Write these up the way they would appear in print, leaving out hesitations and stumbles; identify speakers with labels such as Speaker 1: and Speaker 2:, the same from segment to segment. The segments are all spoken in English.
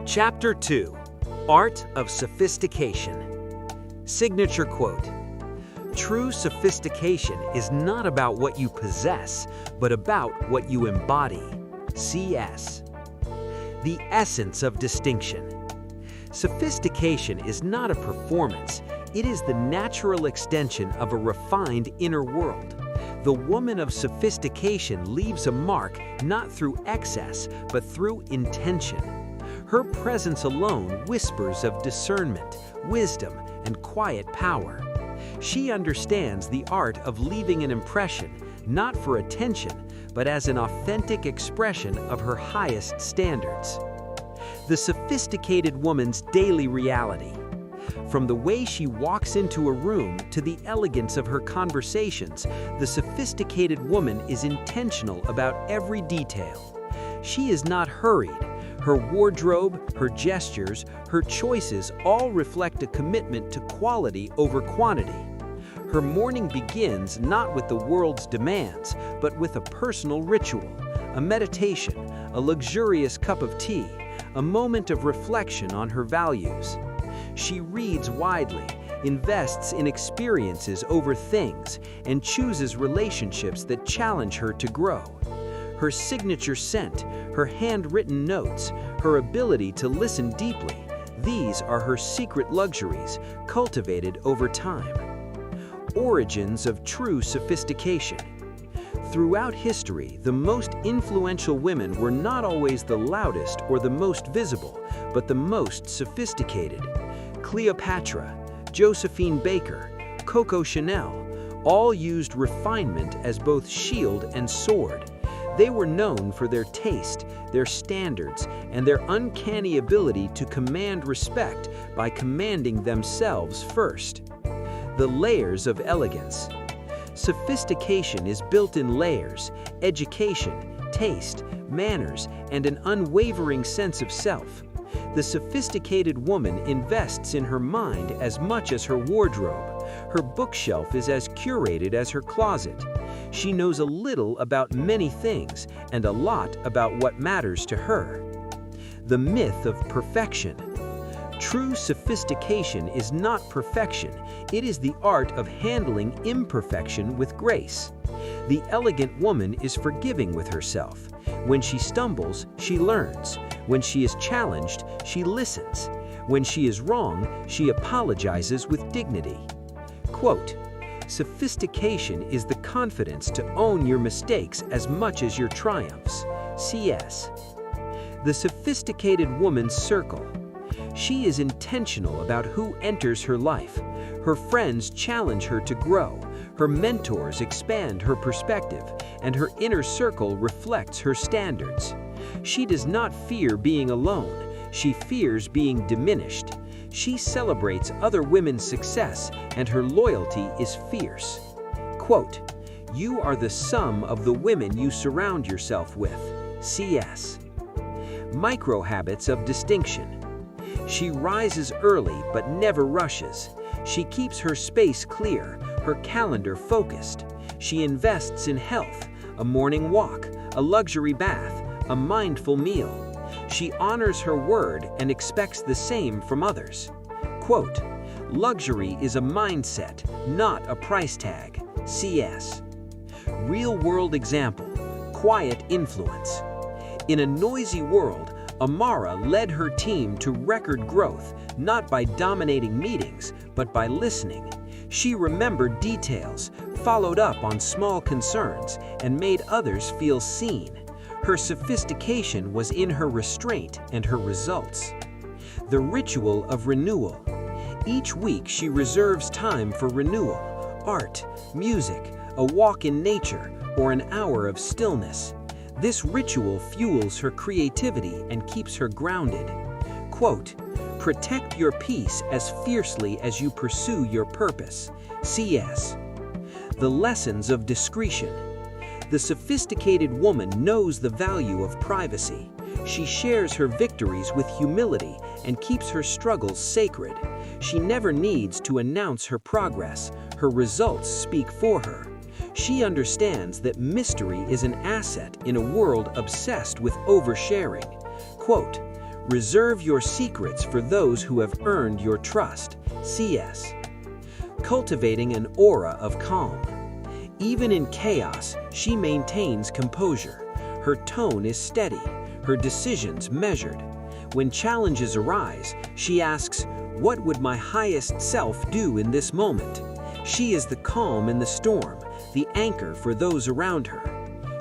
Speaker 1: Chapter 2, Art of Sophistication. Signature quote: "True sophistication is not about what you possess, but about what you embody." C.S. The essence of distinction. Sophistication is not a performance, it is the natural extension of a refined inner world. The woman of sophistication leaves a mark not through excess, but through intention. Her presence alone whispers of discernment, wisdom, and quiet power. She understands the art of leaving an impression, not for attention, but as an authentic expression of her highest standards. The sophisticated woman's daily reality. From the way she walks into a room to the elegance of her conversations, the sophisticated woman is intentional about every detail. She is not hurried. Her wardrobe, her gestures, her choices all reflect a commitment to quality over quantity. Her morning begins not with the world's demands, but with a personal ritual, a meditation, a luxurious cup of tea, a moment of reflection on her values. She reads widely, invests in experiences over things, and chooses relationships that challenge her to grow. Her signature scent, her handwritten notes, her ability to listen deeply, these are her secret luxuries, cultivated over time. Origins of true sophistication. Throughout history, the most influential women were not always the loudest or the most visible, but the most sophisticated. Cleopatra, Josephine Baker, Coco Chanel, all used refinement as both shield and sword. They were known for their taste, their standards, and their uncanny ability to command respect by commanding themselves first. The layers of elegance. Sophistication is built in layers: education, taste, manners, and an unwavering sense of self. The sophisticated woman invests in her mind as much as her wardrobe. Her bookshelf is as curated as her closet. She knows a little about many things and a lot about what matters to her. The myth of perfection. True sophistication is not perfection, it is the art of handling imperfection with grace. The elegant woman is forgiving with herself. When she stumbles, she learns. When she is challenged, she listens. When she is wrong, she apologizes with dignity. Quote: "Sophistication is the confidence to own your mistakes as much as your triumphs." C.S. The sophisticated woman's circle. She is intentional about who enters her life. Her friends challenge her to grow. Her mentors expand her perspective, and her inner circle reflects her standards. She does not fear being alone. She fears being diminished. She celebrates other women's success, and her loyalty is fierce. Quote: "You are the sum of the women you surround yourself with." C.S. Micro-habits of distinction. She rises early but never rushes. She keeps her space clear, her calendar focused. She invests in health, a morning walk, a luxury bath, a mindful meal. She honors her word and expects the same from others. Quote: "Luxury is a mindset, not a price tag." C.S. Real-world example: quiet influence. In a noisy world, Amara led her team to record growth, not by dominating meetings, but by listening. She remembered details, followed up on small concerns, and made others feel seen. Her sophistication was in her restraint and her results. The ritual of renewal. Each week she reserves time for renewal: art, music, a walk in nature, or an hour of stillness. This ritual fuels her creativity and keeps her grounded. Quote: "Protect your peace as fiercely as you pursue your purpose." C.S. The lessons of discretion. The sophisticated woman knows the value of privacy. She shares her victories with humility and keeps her struggles sacred. She never needs to announce her progress. Her results speak for her. She understands that mystery is an asset in a world obsessed with oversharing. Quote: Reserve your secrets for those who have earned your trust. CS. Cultivating an aura of calm. Even in chaos, she maintains composure. Her tone is steady, her decisions measured. When challenges arise, she asks, "What would my highest self do in this moment?" She is the calm in the storm, the anchor for those around her.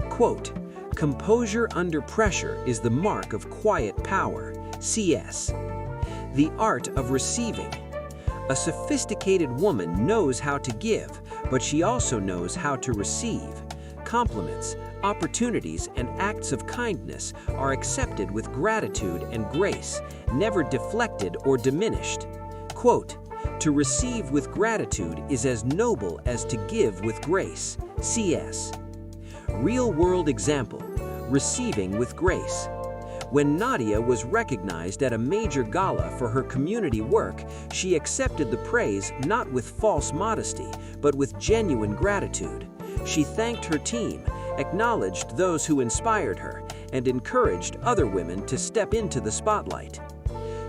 Speaker 1: Quote, "Composure under pressure is the mark of quiet power." CS. The art of receiving. A sophisticated woman knows how to give, but she also knows how to receive. Compliments, opportunities, and acts of kindness are accepted with gratitude and grace, never deflected or diminished. Quote, "To receive with gratitude is as noble as to give with grace." CS. Real-world example, receiving with grace. When Nadia was recognized at a major gala for her community work, she accepted the praise not with false modesty, but with genuine gratitude. She thanked her team, acknowledged those who inspired her, and encouraged other women to step into the spotlight.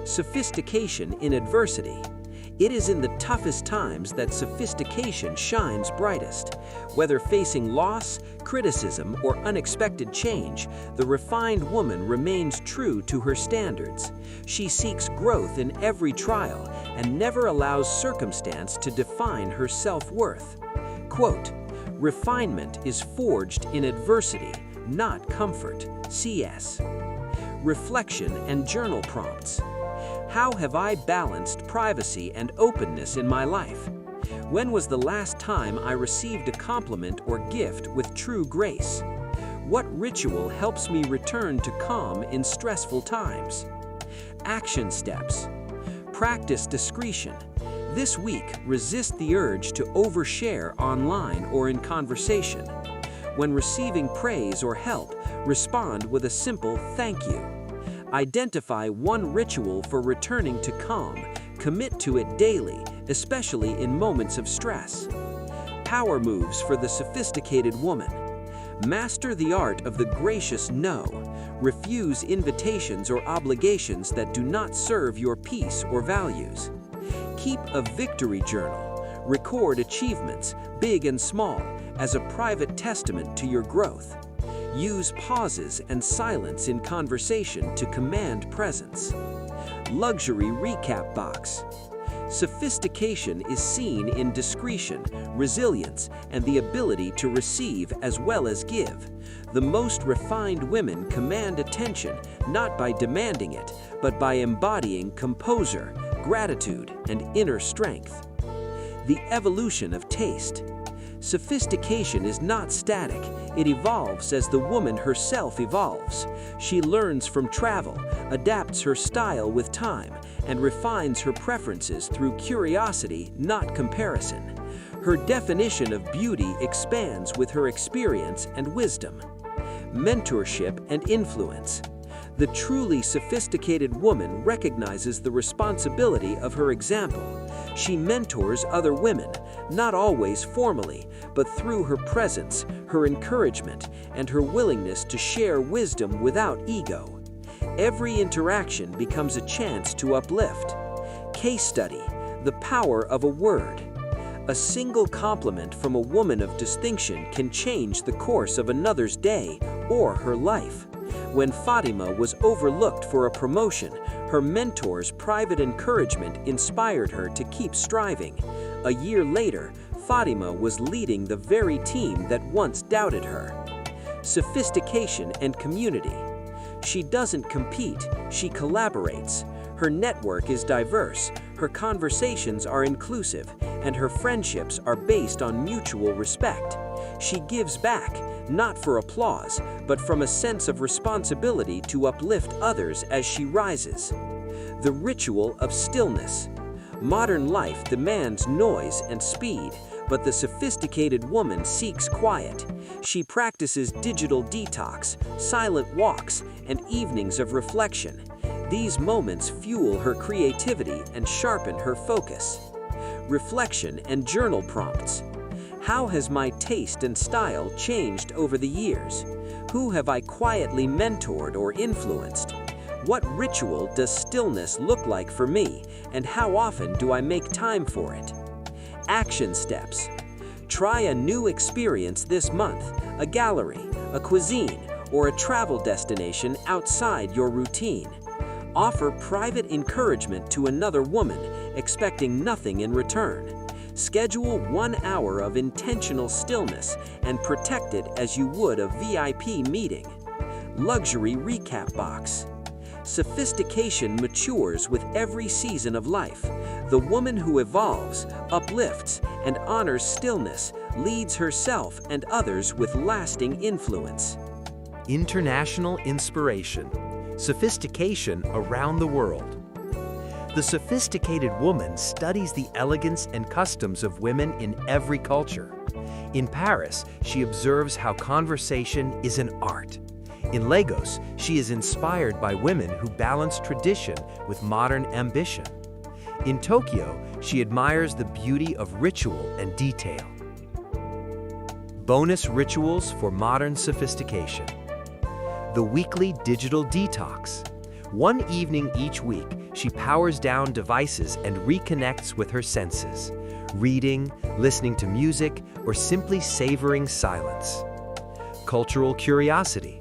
Speaker 1: Sophistication in adversity. It is in the toughest times that sophistication shines brightest. Whether facing loss, criticism, or unexpected change, the refined woman remains true to her standards. She seeks growth in every trial and never allows circumstance to define her self-worth. Quote, "Refinement is forged in adversity, not comfort." CS. Reflection and journal prompts. How have I balanced privacy and openness in my life? When was the last time I received a compliment or gift with true grace? What ritual helps me return to calm in stressful times? Action steps. Practice discretion. This week, resist the urge to overshare online or in conversation. When receiving praise or help, respond with a simple thank you. Identify one ritual for returning to calm. Commit to it daily, especially in moments of stress. Power moves for the sophisticated woman. Master the art of the gracious no. Refuse invitations or obligations that do not serve your peace or values. Keep a victory journal. Record achievements, big and small, as a private testament to your growth. Use pauses and silence in conversation to command presence. Luxury recap box. Sophistication is seen in discretion, resilience, and the ability to receive as well as give. The most refined women command attention not by demanding it, but by embodying composure, gratitude, and inner strength. The evolution of taste. Sophistication is not static. It evolves as the woman herself evolves. She learns from travel, adapts her style with time, and refines her preferences through curiosity, not comparison. Her definition of beauty expands with her experience and wisdom. Mentorship and influence. The truly sophisticated woman recognizes the responsibility of her example. She mentors other women, not always formally, but through her presence, her encouragement, and her willingness to share wisdom without ego. Every interaction becomes a chance to uplift. Case study: the power of a word. A single compliment from a woman of distinction can change the course of another's day or her life. When Fatima was overlooked for a promotion, her mentor's private encouragement inspired her to keep striving. A year later, Fatima was leading the very team that once doubted her. Sophistication and community. She doesn't compete, she collaborates. Her network is diverse, her conversations are inclusive, and her friendships are based on mutual respect. She gives back, not for applause, but from a sense of responsibility to uplift others as she rises. The ritual of stillness. Modern life demands noise and speed, but the sophisticated woman seeks quiet. She practices digital detox, silent walks, and evenings of reflection. These moments fuel her creativity and sharpen her focus. Reflection and journal prompts. How has my taste and style changed over the years? Who have I quietly mentored or influenced? What ritual does stillness look like for me, and how often do I make time for it? Action steps. Try a new experience this month, a gallery, a cuisine, or a travel destination outside your routine. Offer private encouragement to another woman, expecting nothing in return. Schedule 1 hour of intentional stillness and protect it as you would a VIP meeting. Luxury recap box. Sophistication matures with every season of life. The woman who evolves, uplifts, and honors stillness leads herself and others with lasting influence.
Speaker 2: International inspiration. Sophistication around the world. The sophisticated woman studies the elegance and customs of women in every culture. In Paris, she observes how conversation is an art. In Lagos, she is inspired by women who balance tradition with modern ambition. In Tokyo, she admires the beauty of ritual and detail. Bonus rituals for modern sophistication. The weekly digital detox. One evening each week, she powers down devices and reconnects with her senses, reading, listening to music, or simply savoring silence. Cultural curiosity.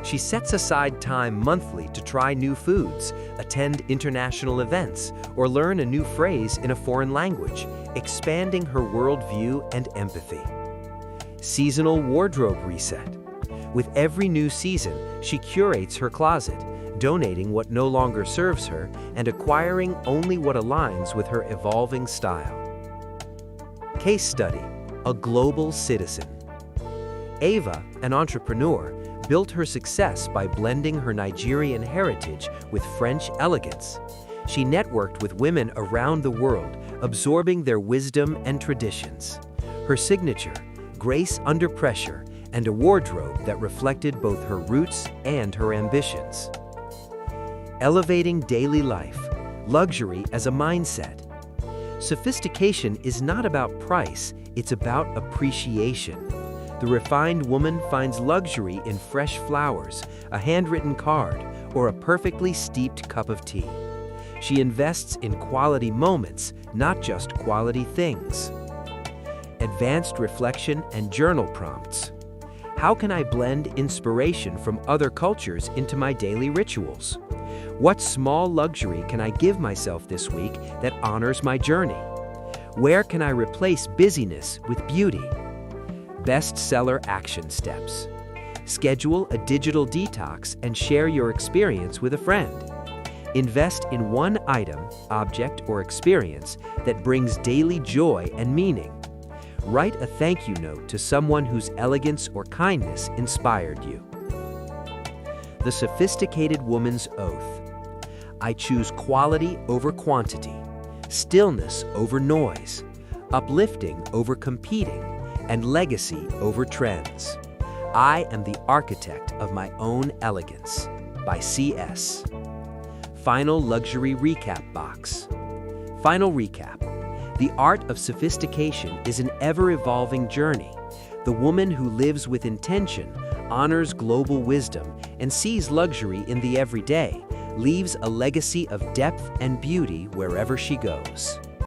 Speaker 2: She sets aside time monthly to try new foods, attend international events, or learn a new phrase in a foreign language, expanding her worldview and empathy. Seasonal wardrobe reset. With every new season, she curates her closet, donating what no longer serves her and acquiring only what aligns with her evolving style. Case study: a global citizen. Ava, an entrepreneur, built her success by blending her Nigerian heritage with French elegance. She networked with women around the world, absorbing their wisdom and traditions. Her signature: grace under pressure, and a wardrobe that reflected both her roots and her ambitions. Elevating daily life. Luxury as a mindset. Sophistication is not about price, it's about appreciation. The refined woman finds luxury in fresh flowers, a handwritten card, or a perfectly steeped cup of tea. She invests in quality moments, not just quality things. Advanced reflection and journal prompts. How can I blend inspiration from other cultures into my daily rituals? What small luxury can I give myself this week that honors my journey? Where can I replace busyness with beauty? Bestseller action steps. Schedule a digital detox and share your experience with a friend. Invest in one item, object, or experience that brings daily joy and meaning. Write a thank you note to someone whose elegance or kindness inspired you. The sophisticated woman's oath. I choose quality over quantity, stillness over noise, uplifting over competing, and legacy over trends. I am the architect of my own elegance. By C.S. Final luxury recap box. Final recap. The art of sophistication is an ever-evolving journey. The woman who lives with intention, honors global wisdom, and sees luxury in the everyday, leaves a legacy of depth and beauty wherever she goes.